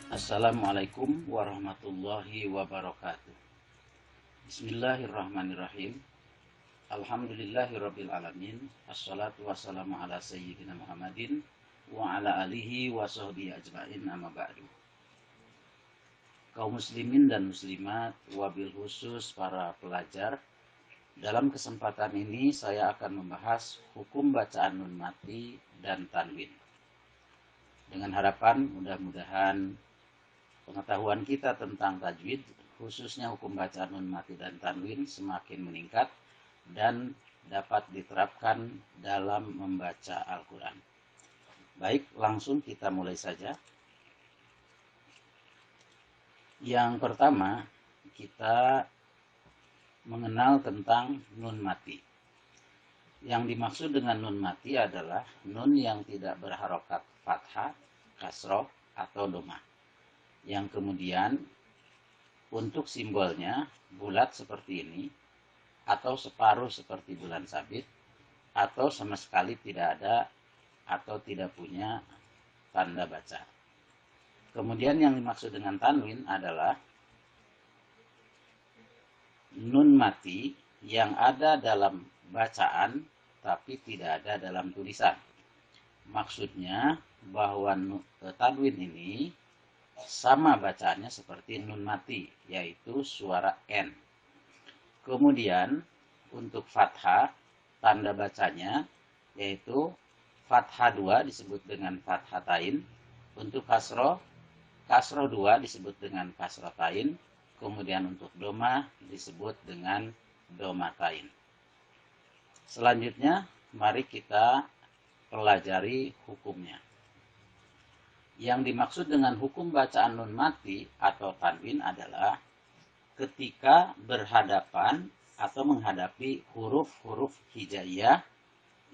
Assalamualaikum warahmatullahi wabarakatuh. Bismillahirrahmanirrahim. Alhamdulillahirabbil alamin. Assalatu wassalamu ala sayyidina Muhammadin wa ala alihi wa sahbihi ajmain, amma ba'du. Kaum muslimin dan muslimat, wabil khusus para pelajar, dalam kesempatan ini saya akan membahas hukum bacaan nun mati dan tanwin. Dengan harapan mudah-mudahan pengetahuan kita tentang tajwid, khususnya hukum bacaan nun mati dan tanwin, semakin meningkat dan dapat diterapkan dalam membaca Al-Quran. Baik, langsung kita mulai saja. Yang pertama, kita mengenal tentang nun mati. Yang dimaksud dengan nun mati adalah nun yang tidak berharokat fathah, kasroh, atau domah. Yang kemudian untuk simbolnya bulat seperti ini, atau separuh seperti bulan sabit, atau sama sekali tidak ada atau tidak punya tanda baca. Kemudian yang dimaksud dengan tanwin adalah nun mati yang ada dalam bacaan tapi tidak ada dalam tulisan. Maksudnya bahwa tanwin ini sama bacaannya seperti nun mati, yaitu suara N. Kemudian untuk fathah, tanda bacanya yaitu fathah 2 disebut dengan fathatain. Untuk kasroh 2 disebut dengan kasrotain. Kemudian untuk domah disebut dengan domatain. Selanjutnya mari kita pelajari hukumnya. Yang dimaksud dengan hukum bacaan nun mati atau tanwin adalah ketika berhadapan atau menghadapi huruf-huruf hijaiyah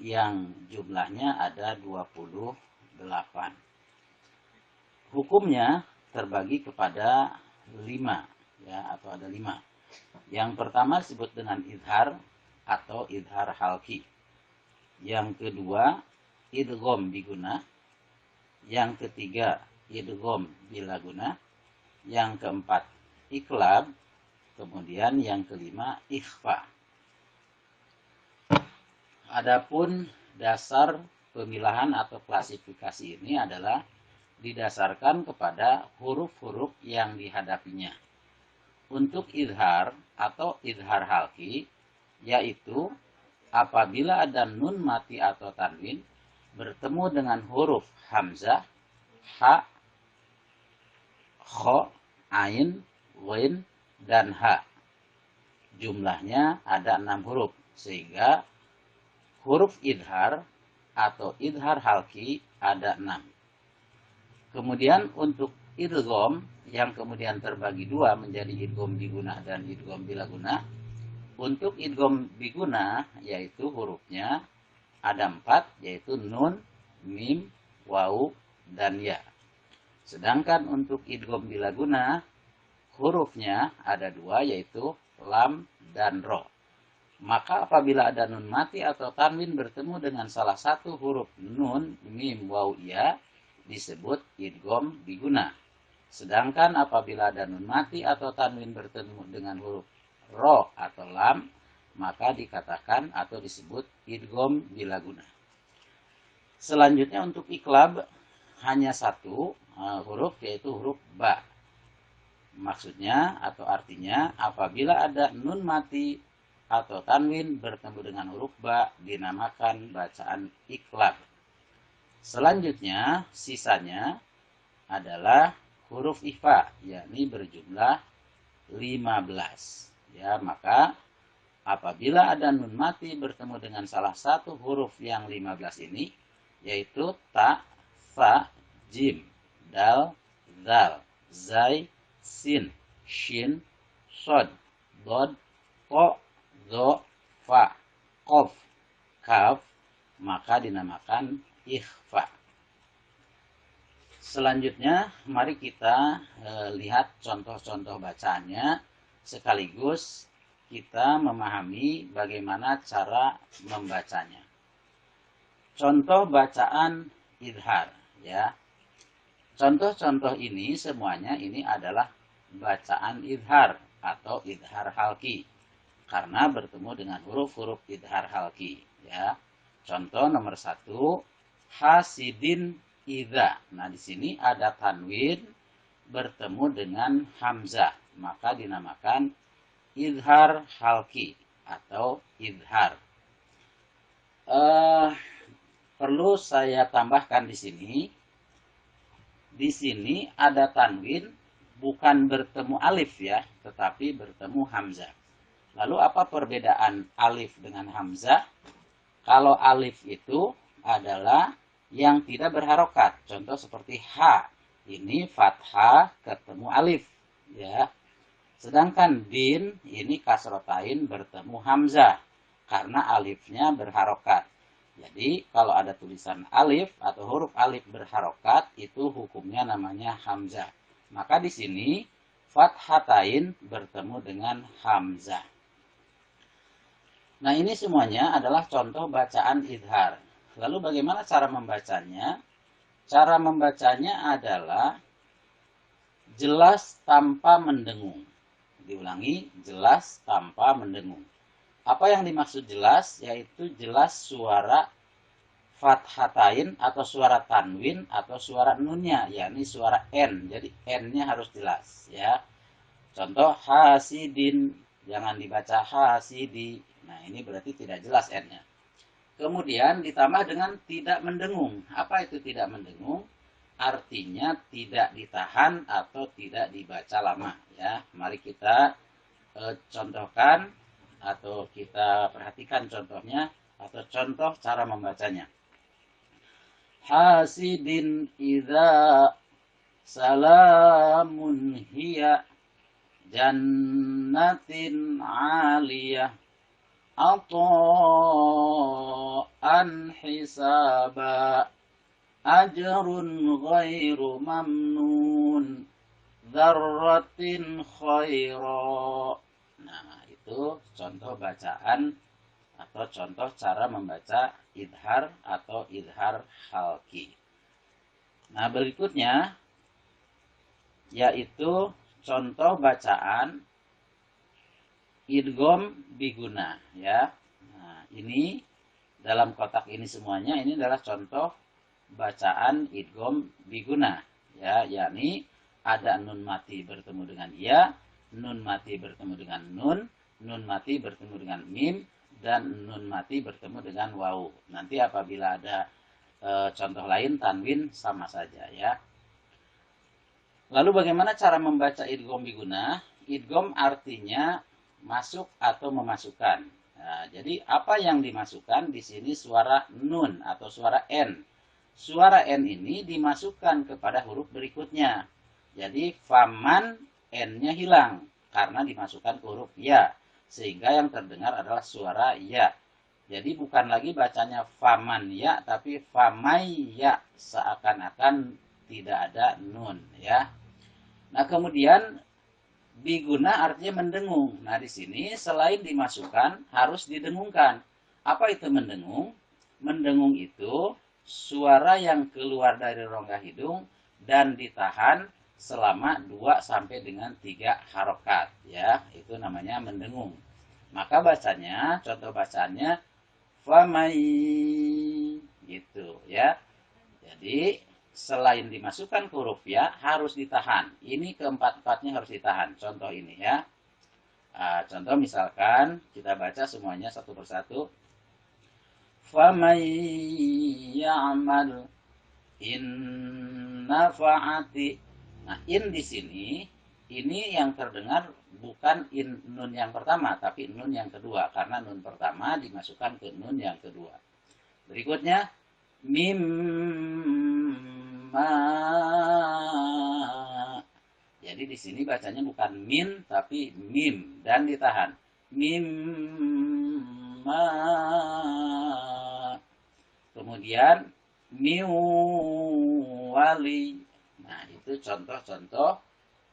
yang jumlahnya ada 28. Hukumnya terbagi kepada 5, ya, atau ada 5. Yang pertama disebut dengan idhar atau idhar halki. Yang kedua idgham biguna. Yang ketiga idgham bilaguna. Yang keempat iklab. Kemudian yang kelima ikhfa. Adapun dasar pemilahan atau klasifikasi ini adalah didasarkan kepada huruf-huruf yang dihadapinya. Untuk idhar atau idhar halki, yaitu apabila ada nun mati atau tanwin bertemu dengan huruf hamzah, ha, kho, ain, ghin, dan ha. Jumlahnya ada 6 huruf, sehingga huruf idhar atau idhar halki ada 6. Kemudian untuk idgham yang kemudian terbagi 2 menjadi idgham biguna dan idgham bilaguna. Untuk idgham biguna yaitu hurufnya ada 4, yaitu nun, mim, waw, dan ya. Sedangkan untuk idgham bilaguna hurufnya ada 2, yaitu lam dan ro. Maka apabila ada nun mati atau tanwin bertemu dengan salah satu huruf nun, mim, waw, ya, disebut idgham biguna. Sedangkan apabila ada nun mati atau tanwin bertemu dengan huruf ro atau lam, maka dikatakan atau disebut idgham bilaguna. Selanjutnya untuk iklab hanya 1 huruf, yaitu huruf ba. Maksudnya atau artinya apabila ada nun mati atau tanwin bertemu dengan huruf ba dinamakan bacaan iklab. Selanjutnya sisanya adalah huruf ikhfa, yakni berjumlah 15. Ya, maka apabila ada nun mati bertemu dengan salah satu huruf yang 15 ini, yaitu ta, fa, jim, dal, zal, zai, sin, shin, sod, dod, ko, zo, fa, kof, kaf, maka dinamakan ikhfa. Selanjutnya mari kita lihat contoh-contoh bacaannya, sekaligus kita memahami bagaimana cara membacanya. Contoh bacaan idhar, ya. Contoh-contoh ini semuanya ini adalah bacaan idhar atau idhar halki karena bertemu dengan huruf-huruf idhar halki, ya. Contoh nomor 1, hasidin idza. Nah, di sini ada tanwin bertemu dengan hamzah, maka dinamakan idhar halki atau idhar. Perlu saya tambahkan di sini. Di sini ada tanwin bukan bertemu alif ya, tetapi bertemu hamzah. Lalu apa perbedaan alif dengan hamzah? Kalau alif itu adalah yang tidak berharokat. Contoh seperti ha. Ini fathah ketemu alif, ya. Sedangkan din ini kasrotain bertemu hamzah karena alifnya berharokat. Jadi kalau ada tulisan alif atau huruf alif berharokat itu hukumnya namanya hamzah. Maka di sini fathatain bertemu dengan hamzah. Nah, ini semuanya adalah contoh bacaan idhar. Lalu bagaimana cara membacanya? Cara membacanya adalah jelas tanpa mendengung. Diulangi, jelas tanpa mendengung. Apa yang dimaksud jelas? Yaitu jelas suara fathatain atau suara tanwin atau suara nunnya, yakni suara n. Jadi n-nya harus jelas, ya. Contoh hasidin, jangan dibaca hasidi. Nah, ini berarti tidak jelas n-nya. Kemudian ditambah dengan tidak mendengung. Apa itu tidak mendengung? Artinya tidak ditahan atau tidak dibaca lama, ya. Mari kita contohkan atau kita perhatikan contohnya atau contoh cara membacanya. Hasidin idza salamun hiya jannatin aliyah ata'an hisaba ajrun ghairu mamnun dzarratin khaira. Nah, itu contoh bacaan atau contoh cara membaca idhar atau idhar halki. Nah, berikutnya yaitu contoh bacaan idgham biguna, ya. Nah, ini dalam kotak ini semuanya ini adalah contoh bacaan idgham biguna, ya, yakni ada nun mati bertemu dengan ya, nun mati bertemu dengan nun mati bertemu dengan mim, dan nun mati bertemu dengan waw. Nanti apabila ada contoh lain tanwin sama saja, ya. Lalu bagaimana cara membaca idgham biguna? Idgham artinya masuk atau memasukkan. Nah, jadi apa yang dimasukkan di sini suara nun atau suara n. Suara n ini dimasukkan kepada huruf berikutnya. Jadi faman n-nya hilang karena dimasukkan ke huruf ya. Sehingga yang terdengar adalah suara ya. Jadi bukan lagi bacanya faman ya, tapi famai ya, seakan-akan tidak ada nun, ya. Nah, kemudian biguna artinya mendengung. Nah, di sini selain dimasukkan harus didengungkan. Apa itu mendengung? Mendengung itu suara yang keluar dari rongga hidung dan ditahan selama 2 sampai dengan 3 harokat, ya. Itu namanya mendengung. Maka bacanya, contoh bacaannya famai gitu, ya. Jadi selain dimasukkan ke huruf ya harus ditahan. Ini keempat-empatnya harus ditahan. Contoh ini, ya. Contoh misalkan kita baca semuanya satu persatu. Famai ya'mal in nafa'ati. Nah, in di sini ini yang terdengar bukan nun yang pertama, tapi nun yang kedua. Karena nun pertama dimasukkan ke nun yang kedua. Berikutnya, mimma. Jadi di sini bacanya bukan min, tapi mim. Dan ditahan. Mimma. Kemudian, miwali. Nah, itu contoh-contoh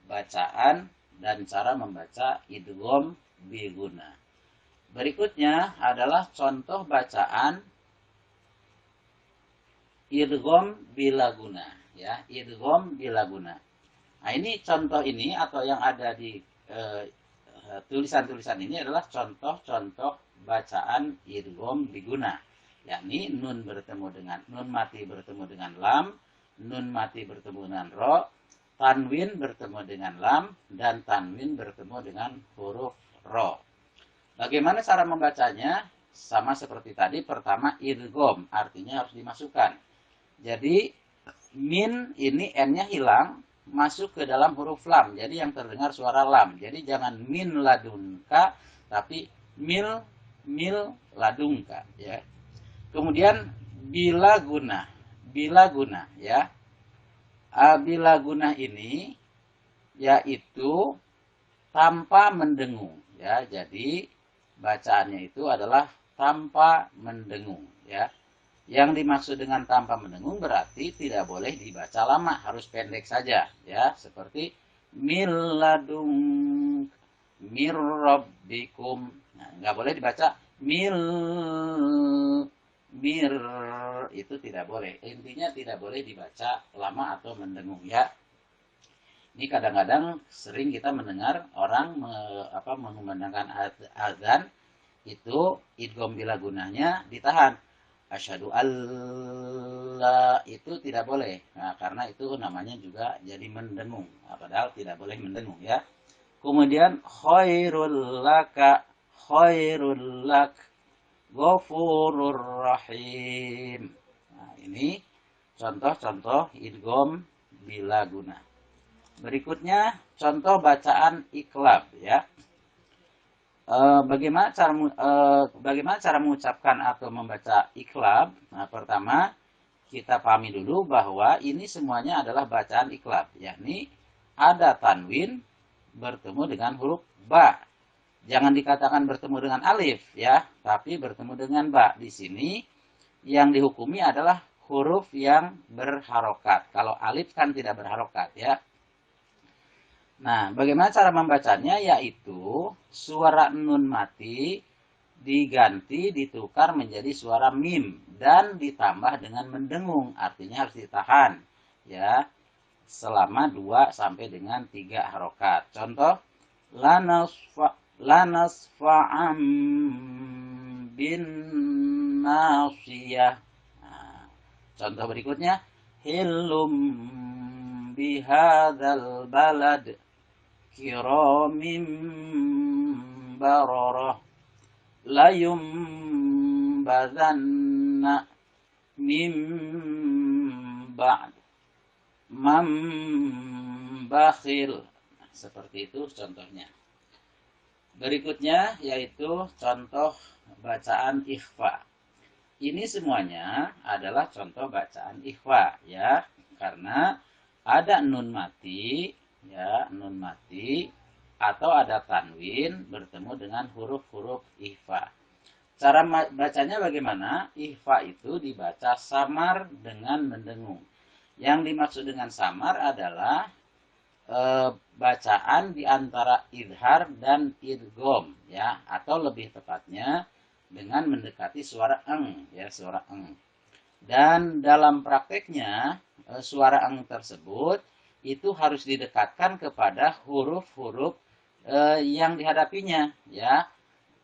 bacaan dan cara membaca idgham biguna. Berikutnya adalah contoh bacaan idgham bilaguna, ya, idgham bila guna. Nah, ini contoh ini atau yang ada di tulisan-tulisan ini adalah contoh-contoh bacaan idgham biguna, yakni nun bertemu dengan nun mati bertemu dengan lam, nun mati bertemu dengan ro, tanwin bertemu dengan lam, dan tanwin bertemu dengan huruf ro. Bagaimana cara membacanya? Sama seperti tadi, pertama idgham, artinya harus dimasukkan. Jadi min ini n-nya hilang, masuk ke dalam huruf lam. Jadi yang terdengar suara lam. Jadi jangan min ladunka, tapi mil ladunka, ya. Kemudian bila guna, ya. Bila guna ini yaitu tanpa mendengung, ya. Jadi bacaannya itu adalah tanpa mendengung, ya. Yang dimaksud dengan tanpa mendengung berarti tidak boleh dibaca lama, harus pendek saja, ya. Seperti miladung, mirrabbikum. Nah, nggak boleh dibaca mir, itu tidak boleh. Intinya tidak boleh dibaca lama atau mendengung, ya. Ini kadang-kadang sering kita mendengar orang mengumandangkan azan itu idgham bila gunanya ditahan. Asyhadu alla itu tidak boleh. Nah, karena itu namanya juga jadi mendengung. Nah, padahal tidak boleh mendengung, ya. Kemudian khairul lak, ghafurur rahim. Nah, ini contoh-contoh idgham bila guna. Berikutnya contoh bacaan iklab, ya. Bagaimana cara mengucapkan atau membaca iklab? Nah, pertama kita pahami dulu bahwa ini semuanya adalah bacaan iklab, yakni ada tanwin bertemu dengan huruf ba. Jangan dikatakan bertemu dengan alif, ya, tapi bertemu dengan ba. Di sini yang dihukumi adalah huruf yang berharokat. Kalau alif kan tidak berharokat, ya. Nah, bagaimana cara membacanya? Yaitu suara nun mati diganti, ditukar menjadi suara mim dan ditambah dengan mendengung. Artinya harus ditahan, ya, selama 2 sampai dengan 3 harokat. Contoh, lanasfa'am bin nasiyah. Nah, contoh berikutnya, hilum bihadzal balad kiramim bararah layum badanna mim ba'd mam bakhil. Seperti itu contohnya. Berikutnya yaitu contoh bacaan ikhfa. Ini semuanya adalah contoh bacaan ikhfa, ya, karena ada nun mati, ya, nun mati atau ada tanwin bertemu dengan huruf-huruf ikhfa. Cara bacanya bagaimana? Ikhfa itu dibaca samar dengan mendengung. Yang dimaksud dengan samar adalah bacaan di antara idhar dan idgham, ya, atau lebih tepatnya dengan mendekati suara eng, ya, suara eng. Dan dalam prakteknya suara eng tersebut itu harus didekatkan kepada huruf-huruf yang dihadapinya, ya.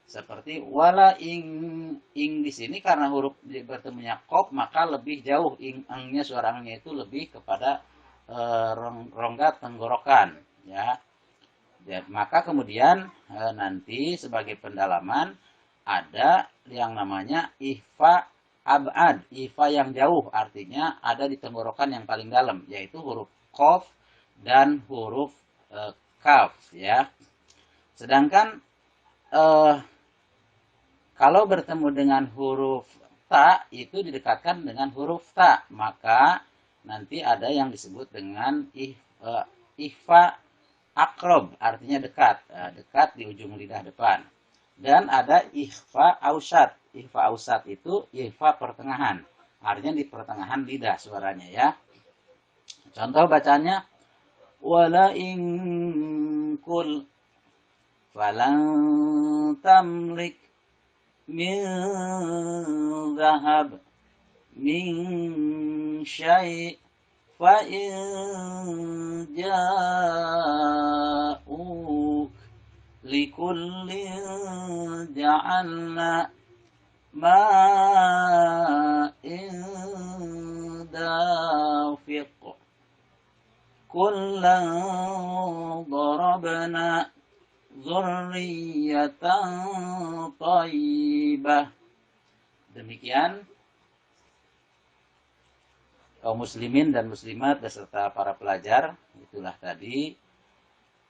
Seperti wala ing di sini karena huruf bertemunya qaf maka lebih jauh engnya, suara engnya itu lebih kepada rongga tenggorokan, ya. Maka kemudian nanti sebagai pendalaman ada yang namanya ihfa ab'ad, ihfa yang jauh, artinya ada di tenggorokan yang paling dalam, yaitu huruf qaf dan huruf kaf, ya. Sedangkan kalau bertemu dengan huruf ta itu didekatkan dengan huruf ta, maka nanti ada yang disebut dengan ihfa akrob, artinya dekat, dekat di ujung lidah depan. Dan ada ihfa ausat. Ihfa ausat itu ihfa pertengahan, artinya di pertengahan lidah suaranya, ya. Contoh bacanya wala in kul falan tamlik min zahab min syai' فإن جاءوك لكل جعلنا ما إن دافق كلا ضربنا ذرية طيبة. Demikian kaum muslimin dan muslimat beserta para pelajar, itulah tadi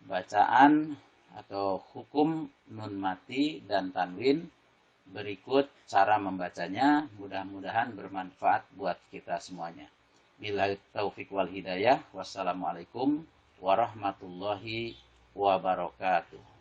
bacaan atau hukum nun mati dan tanwin. Berikut cara membacanya, mudah-mudahan bermanfaat buat kita semuanya. Billahi taufik wal hidayah. Wassalamualaikum warahmatullahi wabarakatuh.